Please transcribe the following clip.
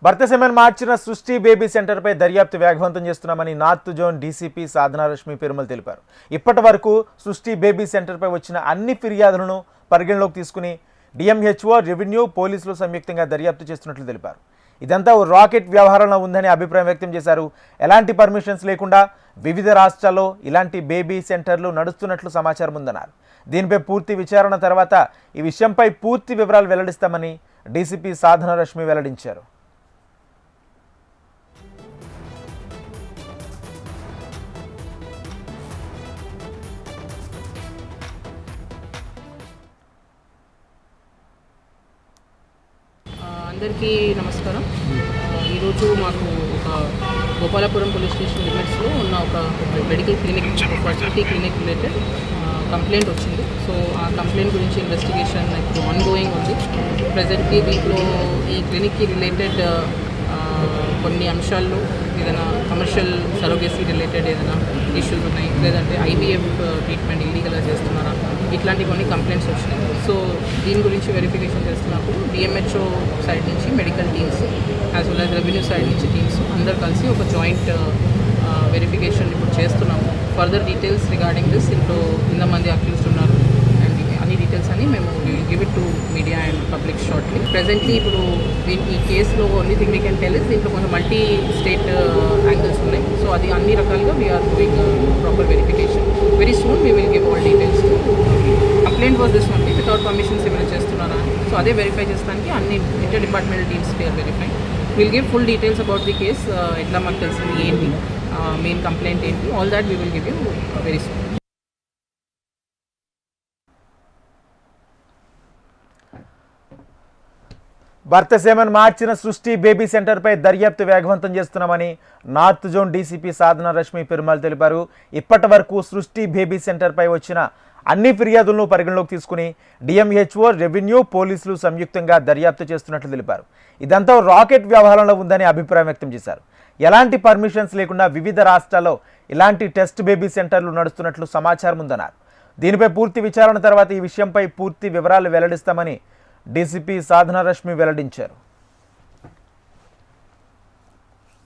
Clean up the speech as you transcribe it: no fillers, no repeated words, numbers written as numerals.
భర్తసీమను మార్చిన సృష్టి బేబీ సెంటర్పై దర్యాప్తు వేగవంతం చేస్తున్నామని north zone DCP Sadhana Rashmi Perumal తెలిపారు. ఇప్పటి వరకు సృష్టి బేబీ సెంటర్పై వచ్చిన అన్ని ఫిర్యాదులను పరిగణలోకి తీసుకుని డిఎంహెచ్ఓ, రెవెన్యూ, పోలీసులు సంయుక్తంగా దర్యాప్తు చేస్తున్నట్లు తెలిపారు. ఇదంతా ఓ రాకెట్ వ్యవహారంలో ఉందని అభిప్రాయం వ్యక్తం చేశారు. ఎలాంటి పర్మిషన్స్ లేకుండా వివిధ రాష్ట్రాల్లో ఇలాంటి బేబీ సెంటర్లు నడుస్తున్నట్లు సమాచారం ఉందన్నారు. దీనిపై పూర్తి విచారణ తర్వాత ఈ విషయంపై పూర్తి వివరాలు వెల్లడిస్తామని డీసీపీ సాధనారశ్మి వెల్లడించారు. అందరికీ నమస్కారం. ఈరోజు మాకు ఒక గోపాలపురం పోలీస్ స్టేషన్ లిమిట్స్లో ఉన్న ఒక medical clinic, fertility clinic related complaint వచ్చింది. సో ఆ కంప్లైంట్ గురించి ఇన్వెస్టిగేషన్ ఇప్పుడు ఆన్గోయింగ్ ఉంది. ప్రజెంట్లీ దీంట్లో ఈ క్లినిక్కి రిలేటెడ్ కొన్ని అంశాల్లో ఏదైనా కమర్షియల్ సరోగేసీ రిలేటెడ్ ఏదైనా ఇష్యూస్ ఉన్నాయి, లేదంటే ఐవీఎఫ్ ట్రీట్మెంట్ ఇల్లీగల్గా చేస్తున్నారా, ఇట్లాంటి కొన్ని కంప్లైంట్స్ వచ్చినాయి. సో దీని గురించి వెరిఫికేషన్ చేస్తున్నప్పుడు డిఎంహెచ్ఓ సైడ్ నుంచి medical teams as well as revenue side నుంచి టీమ్స్ అందరు కలిసి ఒక జాయింట్ వెరిఫికేషన్ ఇప్పుడు చేస్తున్నాము. ఫర్దర్ డీటెయిల్స్ రిగార్డింగ్ దిస్, ఇంట్లో ఎంతమంది అక్యూజ్డ్ ఉన్నారు అండ్ అన్ని డీటెయిల్స్ అని మేము give it to media and public shortly. Presently ఇప్పుడు ఈ కేసులో only thing we can tell is దీంట్లో కొంచెం మల్టీ స్టేట్ యాంగిల్స్ ఉన్నాయి. సో అది అన్ని రకాలుగా we are doing proper verification. Very soon we will give all details. Complaint was this only, without permissions ఏమైనా చేస్తున్నారా అని. సో అదే వెరిఫై చేస్తానికి అన్ని inter departmental teams we are verify. Will give full details about the case, ఎట్లా మాకు తెలిసింది, ఏంటి మెయిన్ కంప్లైంట్ ఏంటి, all that we will give you very soon. భర్తసీమను మార్చిన సృష్టి బేబీ సెంటర్పై దర్యాప్తు వేగవంతం చేస్తున్నామని north zone DCP Sadhana Rashmi Perumal తెలిపారు. ఇప్పటి వరకు సృష్టి బేబీ సెంటర్పై వచ్చిన అన్ని ఫిర్యాదులను పరిగణలోకి తీసుకుని డిఎంహెచ్ఓ, రెవెన్యూ, పోలీసులు సంయుక్తంగా దర్యాప్తు చేస్తున్నట్లు తెలిపారు. ఇదంతా రాకెట్ వ్యవహారంలో ఉందని అభిప్రాయం వ్యక్తం చేశారు. ఎలాంటి పర్మిషన్స్ లేకుండా వివిధ రాష్ట్రాల్లో ఇలాంటి టెస్ట్ బేబీ సెంటర్లు నడుస్తున్నట్లు సమాచారం ఉందన్నారు. దీనిపై పూర్తి విచారణ తర్వాత ఈ విషయంపై పూర్తి వివరాలు వెల్లడిస్తామని డీసీపీ సాధనారశ్మి వెల్లడించారు.